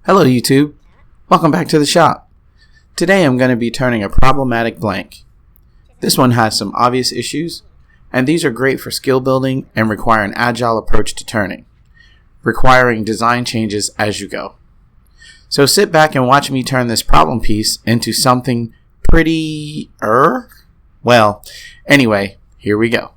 Hello YouTube, welcome back to the shop. Today I'm going to be turning a problematic blank. This one has some obvious issues, and these are great for skill building and require an agile approach to turning, requiring design changes as you go. So sit back and watch me turn this problem piece into something pretty well, anyway, here we go.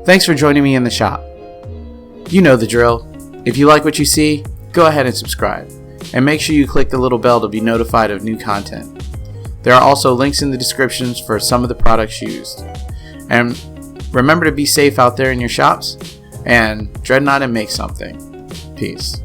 Thanks for joining me in the shop. You know the drill. If you like what you see, go ahead and subscribe. And make sure you click the little bell to be notified of new content. There are also links in the descriptions for some of the products used. And remember to be safe out there in your shops, and dread not and make something. Peace.